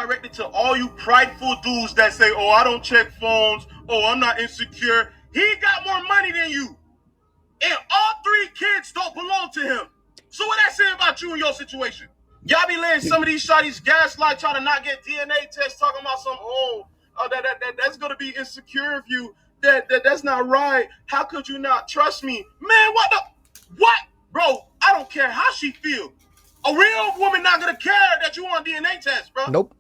directed to all you prideful dudes that say, oh, I don't check phones. Oh, I'm not insecure. He got more money than you. And all 3 kids don't belong to him. So what that say about you and your situation? Y'all be letting some of these shawties gaslight, try to not get DNA tests, talking about some, that's going to be insecure of you. That's not right. How could you not trust me? Man, what? Bro, I don't care how she feel. A real woman not going to care that you want a DNA test, bro. Nope.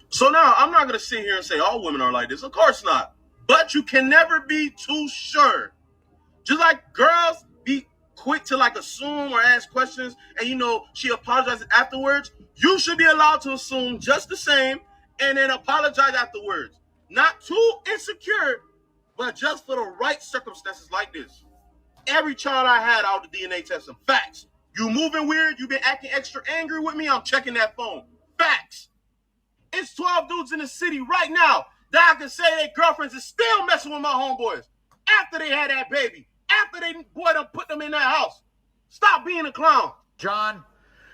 So now, I'm not going to sit here and say all women are like this. Of course not. But you can never be too sure. Just like girls be quick to like assume or ask questions and she apologizes afterwards, you should be allowed to assume just the same and then apologize afterwards. Not too insecure, but just for the right circumstances like this. Every child I had out the DNA testing. Facts. You moving weird, you been acting extra angry with me, I'm checking that phone. Facts. It's 12 dudes in the city right now that I can say their girlfriends is still messing with my homeboys after they had that baby. After they boy done put them in that house. Stop being a clown. John,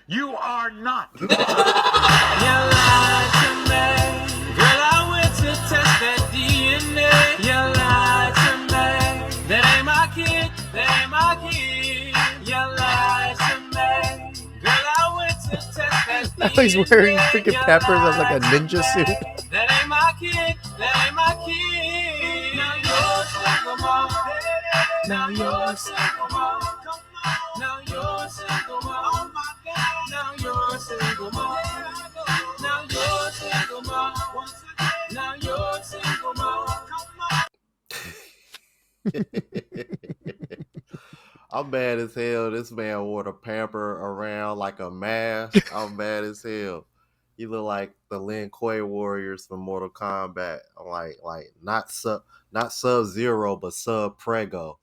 you are not. You lied to me. Girl, I went to test that DNA. You lied to me. That ain't my kid. That ain't my kid. You lied to me. Girl, I went to test that DNA. He's wearing freaking peppers as like a ninja suit. That ain't my kid. That ain't my kid. Now you're single mom. Now you're single mom. Now you're single mom. Now you're single mom. Now you're single mom. Now you're single mom. I'm mad as hell. This man wore the pamper around like a mask. I'm mad as hell. You look like the Lin Kuei warriors from Mortal Kombat. Like not Sub-Zero, but Sub-Prego.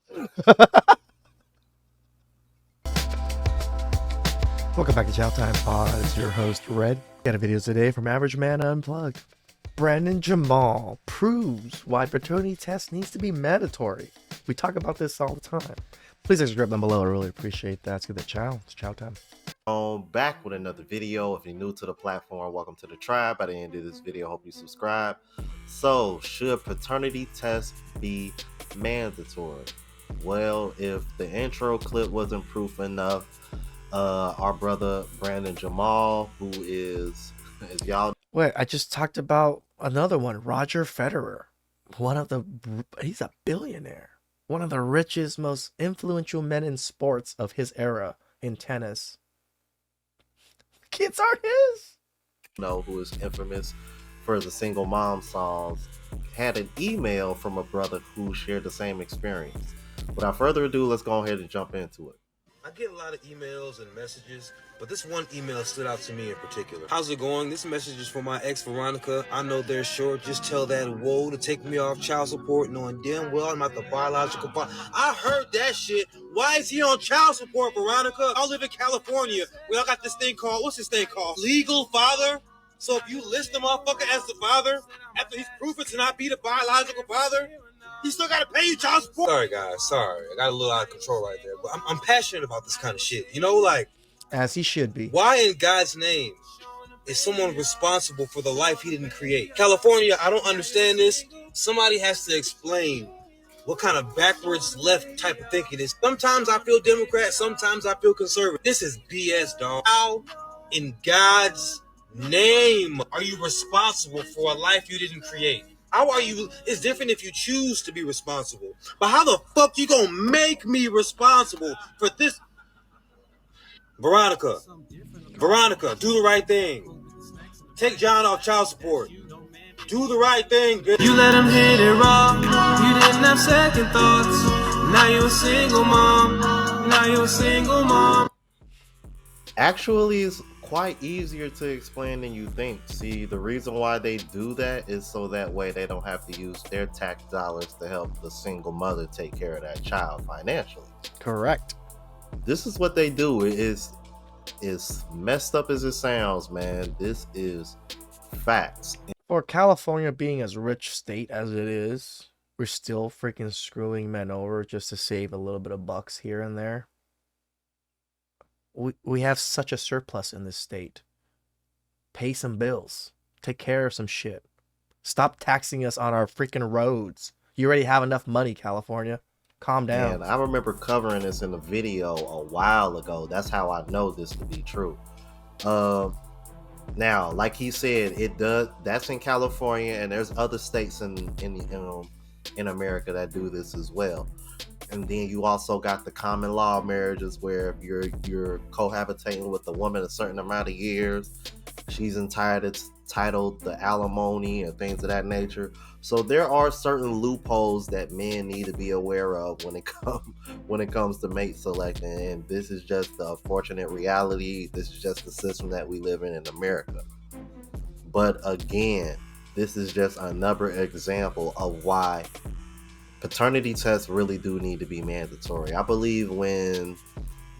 Welcome back to Chow Time Pod. It's your host, Red. Got a video today from Average Man Unplugged. Brandon Jamal proves why paternity test needs to be mandatory. We talk about this all the time. Please subscribe down below. I really appreciate that. Let's get the chow. It's chow time. Back with another video. If you're new to the platform, welcome to the tribe. By the end of this video, hope you subscribe. So, should paternity tests be mandatory? Well, if the intro clip wasn't proof enough, our brother Brandon Jamal, who is, as y'all... Wait, I just talked about another one, Roger Federer. He's a billionaire. One of the richest, most influential men in sports of his era in tennis. Kids are his. Who is infamous for the single mom songs, had an email from a brother who shared the same experience. Without further ado, let's go ahead and jump into it. I get a lot of emails and messages, but this one email stood out to me in particular. How's it going? This message is for my ex, Veronica. I know they're short. Just tell that woe to take me off child support, knowing damn well I'm not the biological father. I heard that shit. Why is he on child support, Veronica? I live in California. We all got this thing called, what's this thing called? Legal father? So if you list the motherfucker as the father, after he's proven to not be the biological father, he still gotta pay you child support. Sorry, guys. Sorry. I got a little out of control right there. But I'm passionate about this kind of shit. As he should be. Why in God's name is someone responsible for the life he didn't create? California, I don't understand this. Somebody has to explain what kind of backwards left type of thinking is. Sometimes I feel Democrat, sometimes I feel conservative. This is BS, dog. How in God's name are you responsible for a life you didn't create? How are you? It's different if you choose to be responsible. But how the fuck you gonna make me responsible for this? Veronica, do the right thing. Take John off child support. Do the right thing, bitch. You let him hit it raw. You didn't have second thoughts. Now you're a single mom. Now you're a single mom. Actually, it's quite easier to explain than you think. See, the reason why they do that is so that way they don't have to use their tax dollars to help the single mother take care of that child financially. Correct. This is what they do. It is messed up as it sounds, man. This is facts. For California being as rich state as it is, we're still freaking screwing men over just to save a little bit of bucks here and there. We have such a surplus in this state. Pay some bills. Take care of some shit. Stop taxing us on our freaking roads. You already have enough money, California. Calm down. And I remember covering this in a video a while ago. That's how I know this to be true. Now, like he said, it does. That's in California, and there's other states in America that do this as well. And then you also got the common law marriages where if you're cohabitating with a woman a certain amount of years, she's entitled the alimony and things of that nature. So there are certain loopholes that men need to be aware of when it comes to mate selection. And this is just the unfortunate reality. This is just the system that we live in America. But again, this is just another example of why paternity tests really do need to be mandatory. I believe when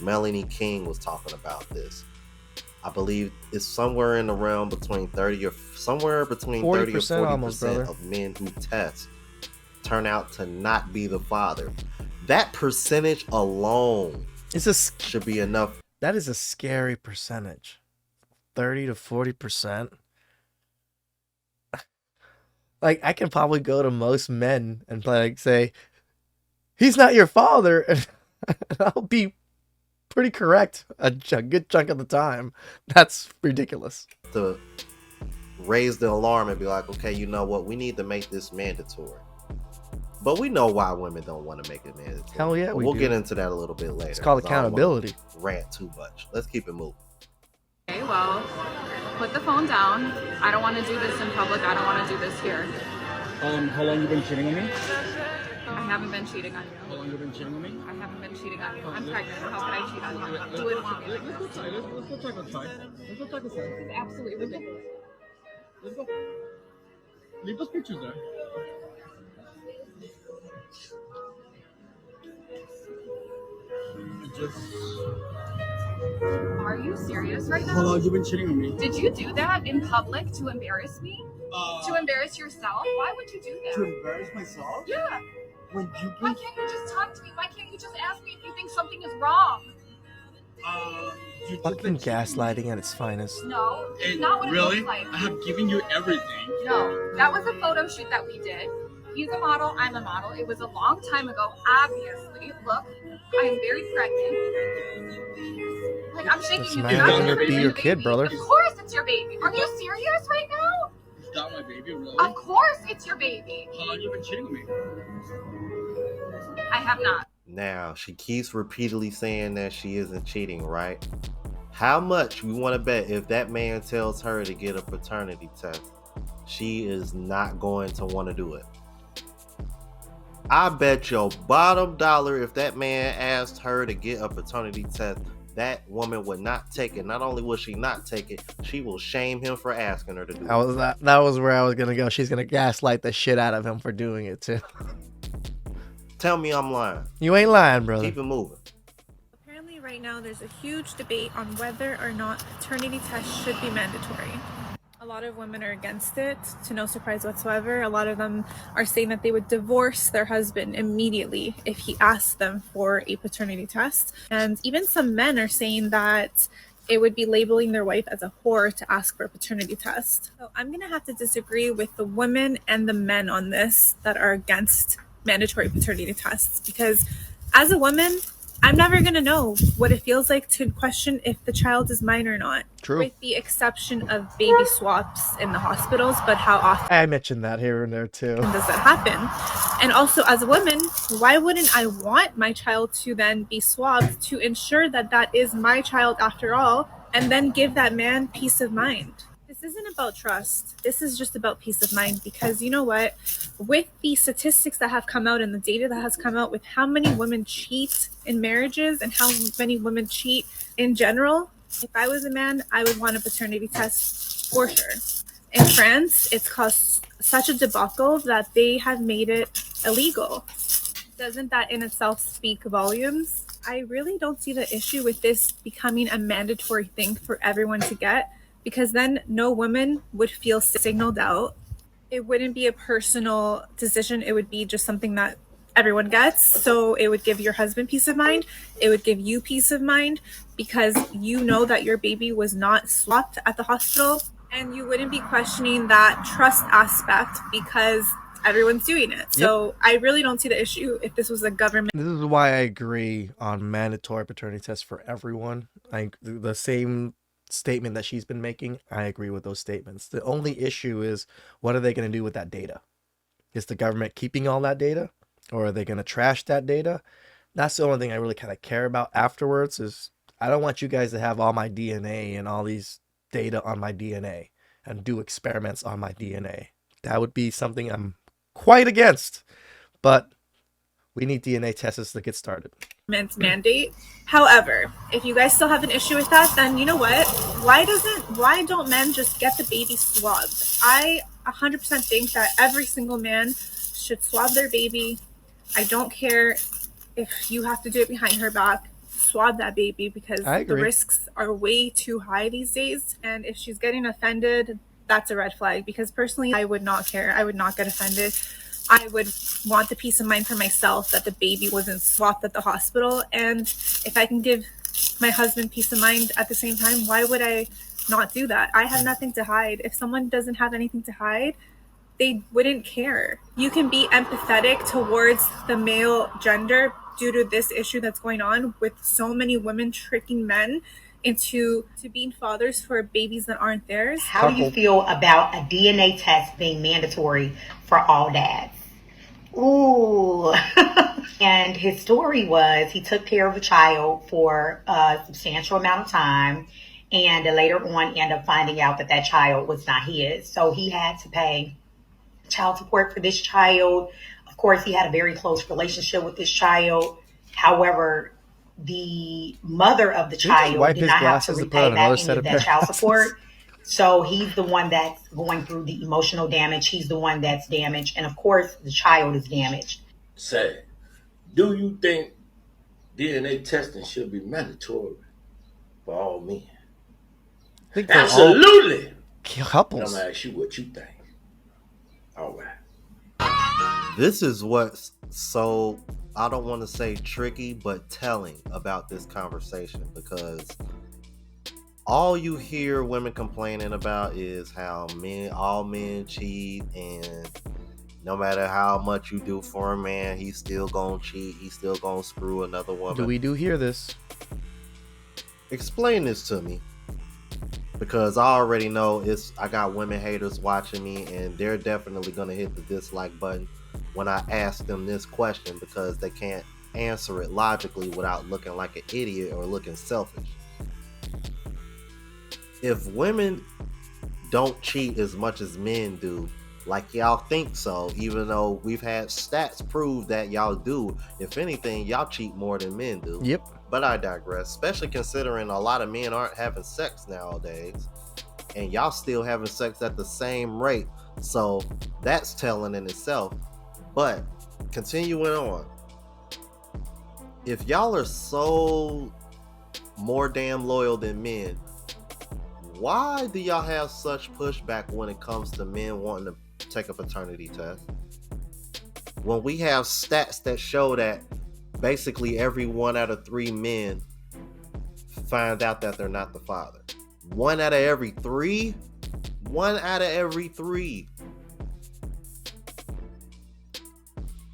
Melanie King was talking about this, I believe it's somewhere in the realm between 30 or 40% of men who test turn out to not be the father. That percentage alone should be enough. That is a scary percentage. 30 to 40%. Like, I can probably go to most men and say, he's not your father, and I'll be pretty correct a good chunk of the time. That's ridiculous. To raise the alarm and be like, okay, you know what? We need to make this mandatory. But we know why women don't want to make it mandatory. Hell yeah, we'll get into that a little bit later. It's called accountability. I don't rant too much. Let's keep it moving. Okay, well, put the phone down. I don't want to do this in public. I don't want to do this here. How long you been cheating on me? I haven't been cheating on you. How long you been cheating on me? I haven't been cheating on you. I'm pregnant. How could I cheat on you? You wouldn't want me. Let's go try. Let's go check outside. Let's go check outside. This is absolutely ridiculous. Let's go. Leave those pictures there. Are you serious right now? How long you been cheating on me? Did you do that in public to embarrass me? To embarrass yourself? Why would you do that? To embarrass myself? Yeah. When you Why can't you just talk to me? Why can't you just ask me if you think something is wrong? Fucking gaslighting at its finest. No, it's not what it looks like. I have given you everything. No, that was a photo shoot that we did. He's a model, I'm a model. It was a long time ago, obviously. Look, I am very pregnant. Like, I'm shaking This you. man Not gonna your be your baby. kid, brother. Of course it's your baby. Are you serious right now? Is that my baby, really? Of course it's your baby. How long you been cheating on me? I have not. Now, she keeps repeatedly saying that she isn't cheating, right? How much we want to bet if that man tells her to get a paternity test, she is not going to want to do it. I bet your bottom dollar if that man asked her to get a paternity test, that woman would not take it. Not only will she not take it, she will shame him for asking her to do it. That was where I was gonna go. She's gonna gaslight the shit out of him for doing it too. Tell me I'm lying. You ain't lying, brother. Keep it moving. Apparently right now there's a huge debate on whether or not paternity tests should be mandatory. A lot of women are against it, to no surprise whatsoever. A lot of them are saying that they would divorce their husband immediately if he asked them for a paternity test. And even some men are saying that it would be labeling their wife as a whore to ask for a paternity test. So I'm going to have to disagree with the women and the men on this that are against mandatory paternity tests, because as a woman, I'm never going to know what it feels like to question if the child is mine or not. True. With the exception of baby swaps in the hospitals, but how often I mentioned that here and there too. does that happen? And also, as a woman, why wouldn't I want my child to then be swabbed to ensure that that is my child after all, and then give that man peace of mind? This isn't about trust. This is just about peace of mind, because you know what? With the statistics that have come out and the data that has come out with how many women cheat in marriages and how many women cheat in general, if I was a man, I would want a paternity test for sure. In France, it's caused such a debacle that they have made it illegal. Doesn't that in itself speak volumes? I really don't see the issue with this becoming a mandatory thing for everyone to get, because then no woman would feel signaled out. It wouldn't be a personal decision. It would be just something that everyone gets. So it would give your husband peace of mind. It would give you peace of mind, because you know that your baby was not swapped at the hospital. And you wouldn't be questioning that trust aspect because everyone's doing it. So I really don't see the issue if this was a government. This is why I agree on mandatory paternity tests for everyone. The same statement that she's been making, I agree with those statements. The only issue is, what are they going to do with that data? Is the government keeping all that data, or are they going to trash that data? That's the only thing I really kind of care about afterwards. Is I don't want you guys to have all my DNA and all these data on my DNA and do experiments on my DNA. That would be something I'm quite against. But we need DNA tests to get started. Mandate. However, if you guys still have an issue with that, then you know what? Why don't men just get the baby swabbed? I 100% think that every single man should swab their baby. I don't care if you have to do it behind her back. Swab that baby because the risks are way too high these days. And if she's getting offended, that's a red flag. Because personally, I would not care. I would not get offended. I would want the peace of mind for myself that the baby wasn't swapped at the hospital. And if I can give my husband peace of mind at the same time, why would I not do that? I have nothing to hide. If someone doesn't have anything to hide, they wouldn't care. You can be empathetic towards the male gender due to this issue that's going on with so many women tricking men into being fathers for babies that aren't theirs. How do you feel about a DNA test being mandatory for all dads? Ooh. And his story was he took care of a child for a substantial amount of time, and later on ended up finding out that child was not his. So he had to pay child support for this child. Of course, he had a very close relationship with this child. However, the mother of the child did not have to repay back any of that child support. So he's the one that's going through the emotional damage. He's the one that's damaged. And of course, the child is damaged. Say, do you think DNA testing should be mandatory for all men? Absolutely. Couples. I'm gonna ask you what you think. All right. This is what's so, I don't want to say tricky, but telling about this conversation, because all you hear women complaining about is how all men cheat, and no matter how much you do for a man, he's still gonna cheat, he's still gonna screw another woman. Do hear this? Explain this to me, because I already know I got women haters watching me, and they're definitely gonna hit the dislike button when I ask them this question, because they can't answer it logically without looking like an idiot or looking selfish. If women don't cheat as much as men do, like y'all think so, even though we've had stats prove that y'all do, if anything, y'all cheat more than men do. Yep. But I digress, especially considering a lot of men aren't having sex nowadays, and y'all still having sex at the same rate. So that's telling in itself. But continuing on, if y'all are so more damn loyal than men, why do y'all have such pushback when it comes to men wanting to take a paternity test? When we have stats that show that basically every 1 out of 3 men find out that they're not the father. 1 out of every 3? 1 out of every 3.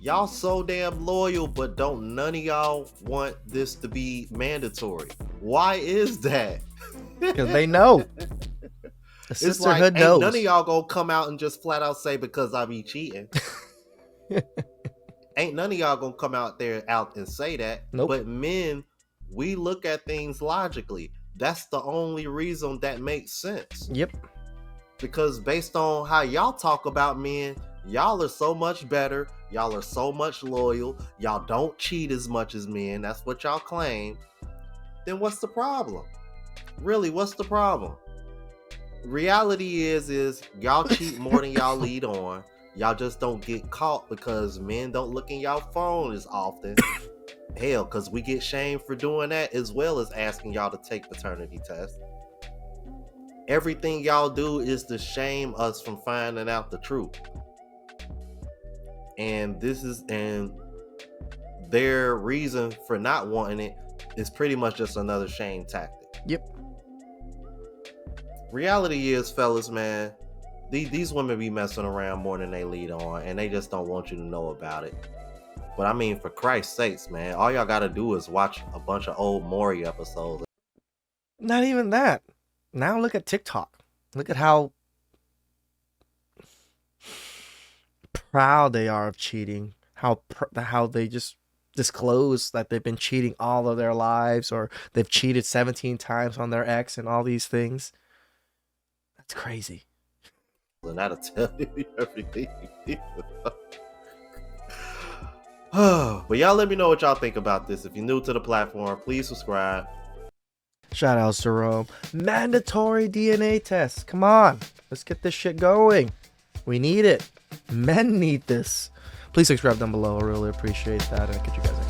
Y'all so damn loyal, but don't none of y'all want this to be mandatory. Why is that? Because they know. The sisterhood knows. Ain't none of y'all gonna come out and just flat out say because I be cheating. Ain't none of y'all gonna come out and say that. Nope. But men, we look at things logically. That's the only reason that makes sense. Yep. Because based on how y'all talk about men, y'all are so much better. Y'all are so much loyal. Y'all don't cheat as much as men. That's what y'all claim. Then what's the problem? Really, what's the problem? Reality is y'all cheat more than y'all lead on. Y'all just don't get caught because men don't look in y'all phone as often. Hell, because we get shamed for doing that, as well as asking y'all to take paternity tests. Everything y'all do is to shame us from finding out the truth. And their reason for not wanting it is pretty much just another shame tactic. Yep. reality is, fellas, man, these women be messing around more than they lead on, and they just don't want you to know about it. But I mean, for Christ's sakes, man, all y'all gotta do is watch a bunch of old Maury episodes. Not even that. Now look at TikTok. Look at how proud they are of cheating. How they just disclose that they've been cheating all of their lives, or they've cheated 17 times on their ex and all these things. That's crazy. And that'll tell you everything you need to know. But y'all let me know what y'all think about this. If you're new to the platform, please subscribe. Shout outs to Rome. Mandatory DNA tests. Come on. Let's get this shit going. We need it. Men need this. Please subscribe down below. I really appreciate that. And I'll catch you guys next time.